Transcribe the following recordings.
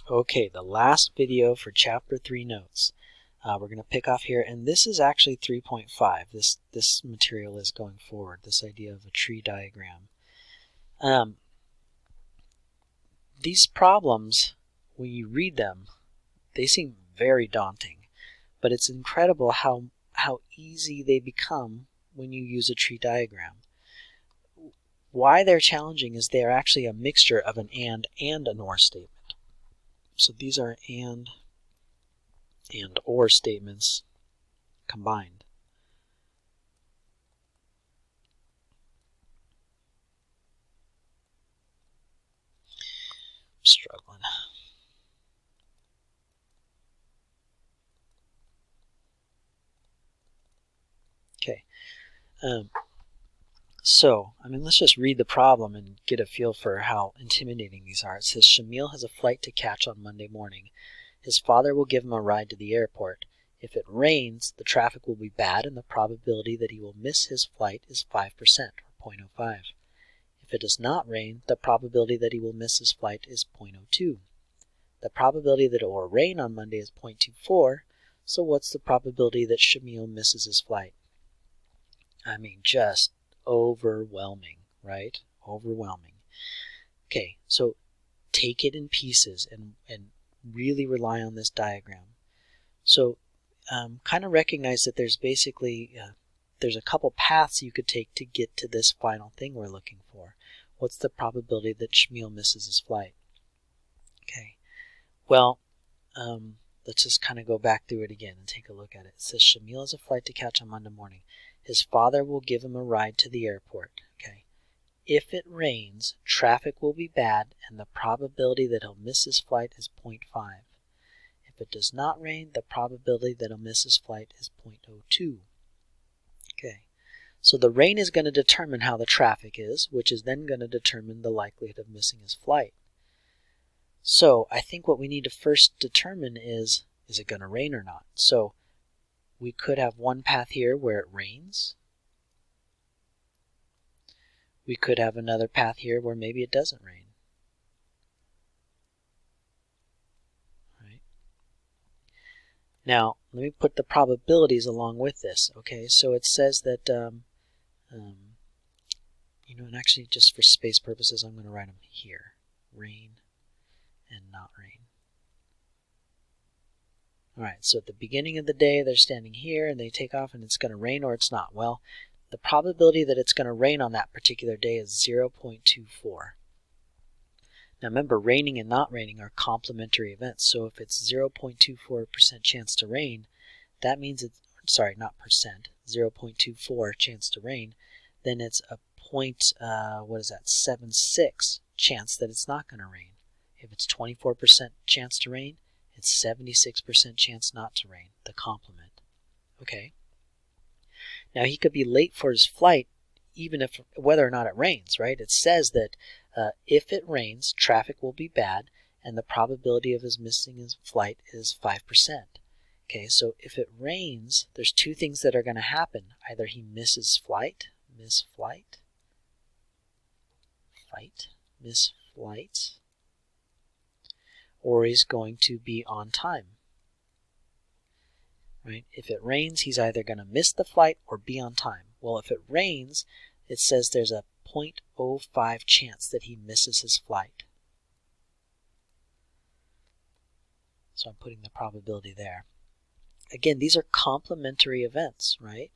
Okay, the last video for Chapter 3 notes. We're going to pick off here, and this is actually 3.5. This material is going forward, this idea of a tree diagram. These problems, when you read them, they seem very daunting, but it's incredible how easy they become when you use a tree diagram. Why they're challenging is they're actually a mixture of an and an or statement. So these are and or statements combined. I'm struggling. Okay. Let's just read the problem and get a feel for how intimidating these are. It says, Shamil has a flight to catch on Monday morning. His father will give him a ride to the airport. If it rains, the traffic will be bad and the probability that he will miss his flight is 5%, or 0.05. If it does not rain, the probability that he will miss his flight is 0.02. The probability that it will rain on Monday is 0.24, so what's the probability that Shamil misses his flight? I mean, just overwhelming, right? Overwhelming. Okay, so take it in pieces and really rely on this diagram. So kind of recognize that there's basically there's a couple paths you could take to get to this final thing we're looking for. What's the probability that Shamil misses his flight? Okay, well, let's just kind of go back through it again and take a look at it. It says Shamil has a flight to catch on Monday morning. His father will give him a ride to the airport. Okay. If it rains, traffic will be bad and the probability that he'll miss his flight is 0.5. If it does not rain, the probability that he'll miss his flight is 0.02. Okay. So the rain is going to determine how the traffic is, which is then going to determine the likelihood of missing his flight. So I think what we need to first determine is it going to rain or not? So we could have one path here where it rains. We could have another path here where maybe it doesn't rain. Right. Now, let me put the probabilities along with this. Okay, so it says that, and actually just for space purposes, I'm going to write them here. Rain and not rain. All right, so at the beginning of the day, they're standing here and they take off and it's going to rain or it's not. Well, the probability that it's going to rain on that particular day is 0.24. Now remember, raining and not raining are complementary events. So if it's 0.24% chance to rain, that means it's, sorry, not percent, 0.24 chance to rain, then it's a 76 chance that it's not going to rain. If it's 24% chance to rain, it's 76% chance not to rain, the complement. Okay. Now he could be late for his flight even if whether or not it rains, right? It says that if it rains, traffic will be bad and the probability of his missing his flight is 5%. Okay, so if it rains, there's two things that are going to happen. Either he misses flight, miss flight, or he's going to be on time. Right? If it rains, he's either going to miss the flight or be on time. Well, if it rains, it says there's a 0.05 chance that he misses his flight. So I'm putting the probability there. Again, these are complementary events, right?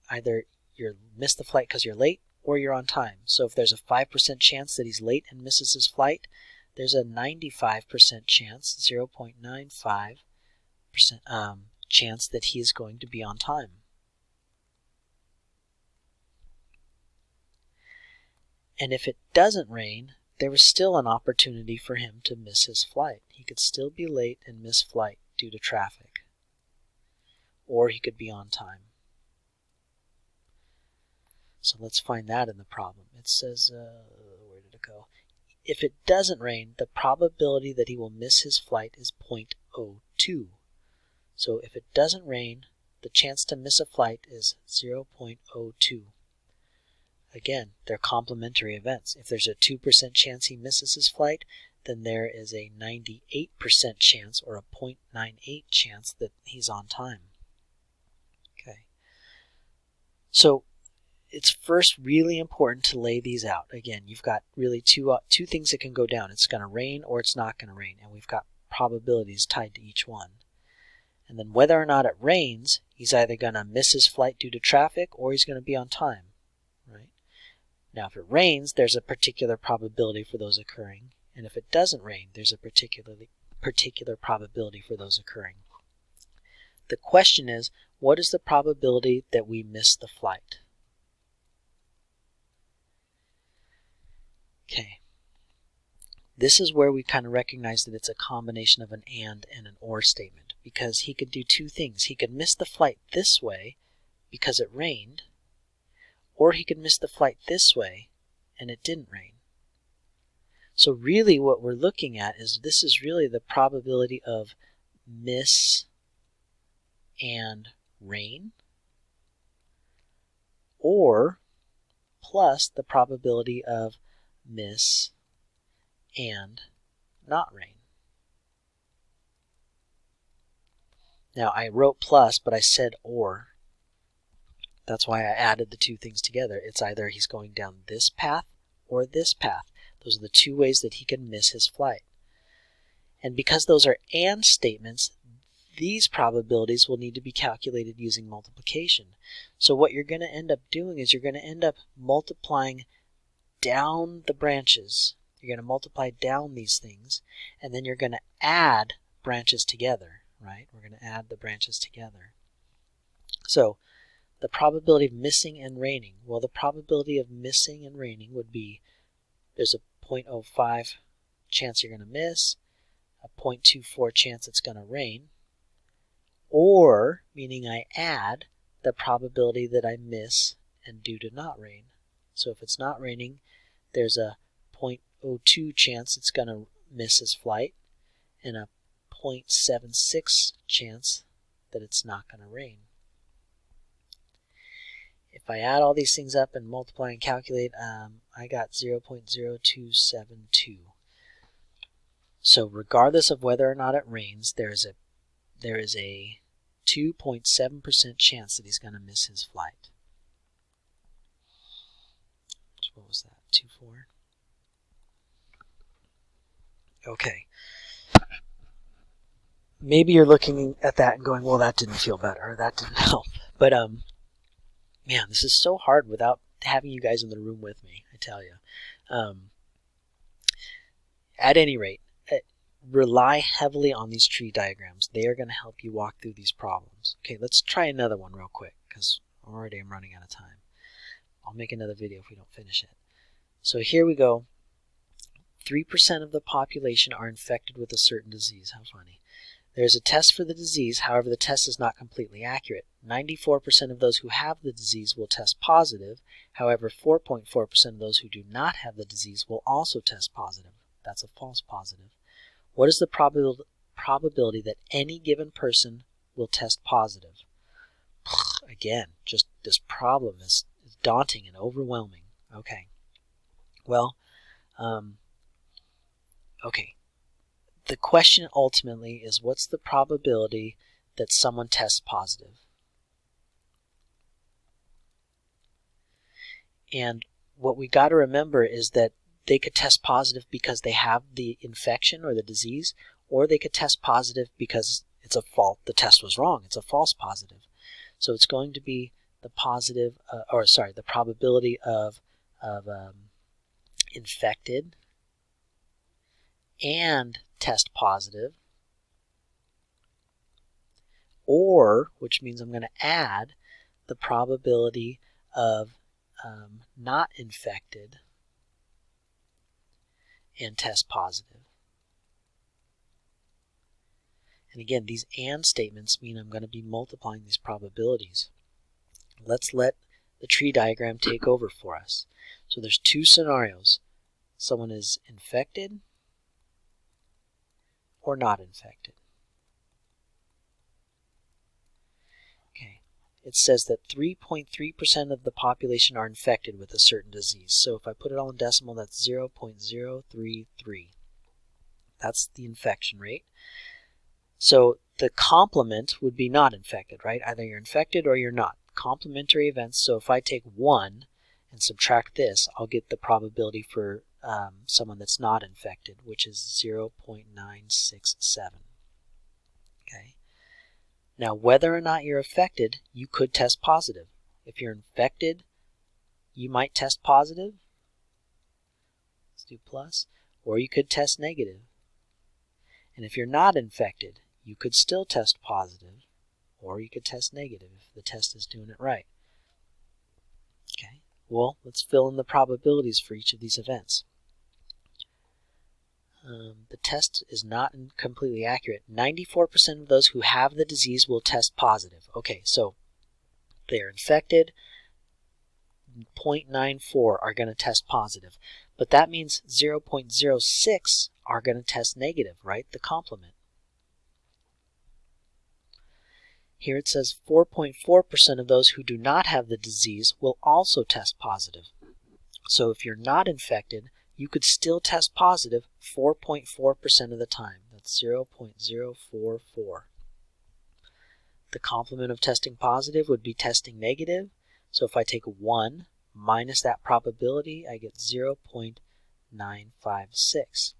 Either you miss the flight because you're late or you're on time. So if there's a 5% chance that he's late and misses his flight, there's a 95% chance, 0.95% chance that he is going to be on time. And if it doesn't rain, there was still an opportunity for him to miss his flight. He could still be late and miss flight due to traffic. Or he could be on time. So let's find that in the problem. It says, where did it go? If it doesn't rain, the probability that he will miss his flight is 0.02. So if it doesn't rain, the chance to miss a flight is 0.02. again, they're complementary events. If there's a 2% chance he misses his flight, then there is a 98% chance, or a 0.98 chance, that he's on time. Okay. So it's first really important to lay these out. Again, you've got really two things that can go down. It's going to rain or it's not going to rain, and we've got probabilities tied to each one. And then whether or not it rains, he's either going to miss his flight due to traffic or he's going to be on time. Right? Now, if it rains, there's a particular probability for those occurring. And if it doesn't rain, there's a particular probability for those occurring. The question is, what is the probability that we miss the flight? Okay. This is where we kind of recognize that it's a combination of an and an or statement, because he could do two things. He could miss the flight this way because it rained, or he could miss the flight this way and it didn't rain. So really what we're looking at is this is really the probability of miss and rain, or plus the probability of miss and not rain. Now I wrote plus, but I said or. That's why I added the two things together. It's either he's going down this path or this path. Those are the two ways that he can miss his flight. And because those are and statements, these probabilities will need to be calculated using multiplication. So what you're going to end up doing is you're going to end up multiplying down the branches. You're going to multiply down these things, and then you're going to add branches together, right? We're going to add the branches together. So the probability of missing and raining. Well, the probability of missing and raining would be there's a 0.05 chance you're going to miss, a 0.24 chance it's going to rain, or, meaning I add the probability that I miss and due to not rain. So if it's not raining, there's a 0.02 chance it's going to miss his flight, and a 0.76 chance that it's not going to rain. If I add all these things up and multiply and calculate, I got 0.0272. So regardless of whether or not it rains, there is a 2.7% chance that he's going to miss his flight. What was that? 2.4? Okay. Maybe you're looking at that and going, well, that didn't feel better, or that didn't help. But man, this is so hard without having you guys in the room with me, I tell you. At any rate, rely heavily on these tree diagrams. They are going to help you walk through these problems. Okay, let's try another one real quick, because already I'm running out of time. I'll make another video if we don't finish it. So here we go. 3% of the population are infected with a certain disease. How funny. There's a test for the disease, however the test is not completely accurate. 94% of those who have the disease will test positive, however 4.4% of those who do not have the disease will also test positive. That's a false positive. What is the probability that any given person will test positive? Again, just this problem is daunting and overwhelming. Okay. Well, okay. The question ultimately is, what's the probability that someone tests positive? And what we got to remember is that they could test positive because they have the infection or the disease, or they could test positive because it's a fault. The test was wrong. It's a false positive. So it's going to be the the probability of infected and test positive, or, which means I'm going to add the probability of not infected and test positive. And again, these and statements mean I'm going to be multiplying these probabilities. Let's let the tree diagram take over for us. So there's two scenarios. Someone is infected or not infected. Okay. it says that 3.3% of the population are infected with a certain disease. So if I put it all in decimal, that's 0.033. That's the infection rate. So the complement would be not infected, right? Either you're infected or you're not. Complementary events, so if I take 1 and subtract this, I'll get the probability for someone that's not infected, which is 0.967. Okay. Now, whether or not you're affected, you could test positive. If you're infected, you might test positive. Let's do plus. Or you could test negative. And if you're not infected, you could still test positive, or you could test negative if the test is doing it right. Okay. Well, let's fill in the probabilities for each of these events. The test is not completely accurate. 94% of those who have the disease will test positive. Okay, so they are infected. 0.94 are going to test positive. But that means 0.06 are going to test negative, right? The complement. Here it says 4.4% of those who do not have the disease will also test positive. So if you're not infected, you could still test positive 4.4% of the time. That's 0.044. The complement of testing positive would be testing negative. So if I take 1 minus that probability, I get 0.956.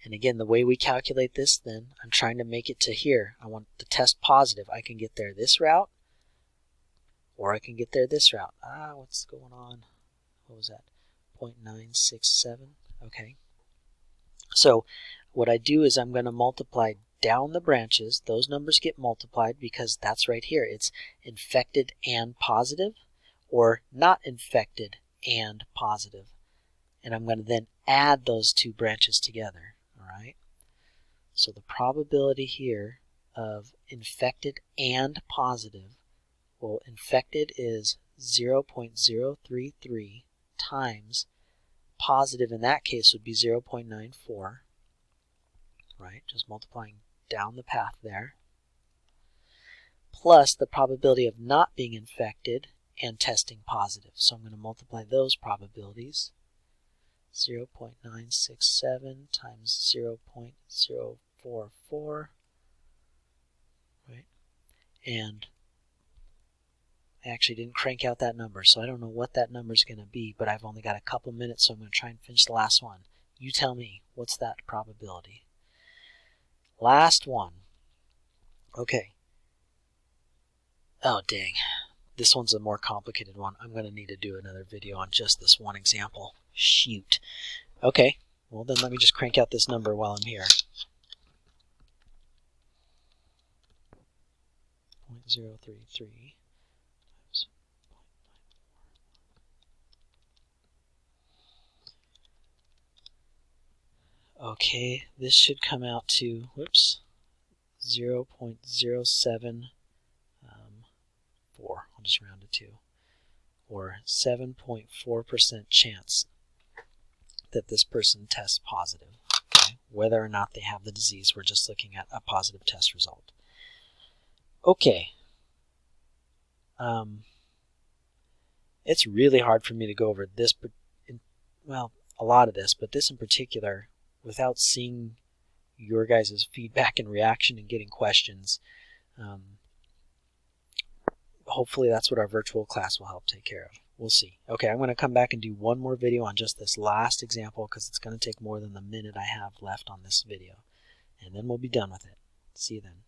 And again, the way we calculate this then, I'm trying to make it to here. I want the test positive. I can get there this route, or I can get there this route. What's going on? What was that? 0.967. Okay. So what I do is I'm going to multiply down the branches. Those numbers get multiplied because that's right here. It's infected and positive, or not infected and positive. And I'm going to then add those two branches together. All right. So the probability here of infected and positive, well, infected is 0.033 times positive in that case would be 0.94, right? Just multiplying down the path there, plus the probability of not being infected and testing positive. So I'm going to multiply those probabilities. 0.967 times 0.044, right? And I actually didn't crank out that number, so I don't know what that number is going to be, but I've only got a couple minutes, so I'm going to try and finish the last one. You tell me, what's that probability? Last one. Okay. Oh, dang. This one's a more complicated one. I'm going to need to do another video on just this one example. Shoot. Okay. Well, then let me just crank out this number while I'm here. 0.033. Okay, this should come out to, 0.074. I'll just round it to, or 7.4% chance that this person tests positive. Okay, whether or not they have the disease, we're just looking at a positive test result. Okay. It's really hard for me to go over this, well, a lot of this, but this in particular, without seeing your guys' feedback and reaction and getting questions. Hopefully that's what our virtual class will help take care of. We'll see. Okay, I'm going to come back and do one more video on just this last example because it's going to take more than the minute I have left on this video. And then we'll be done with it. See you then.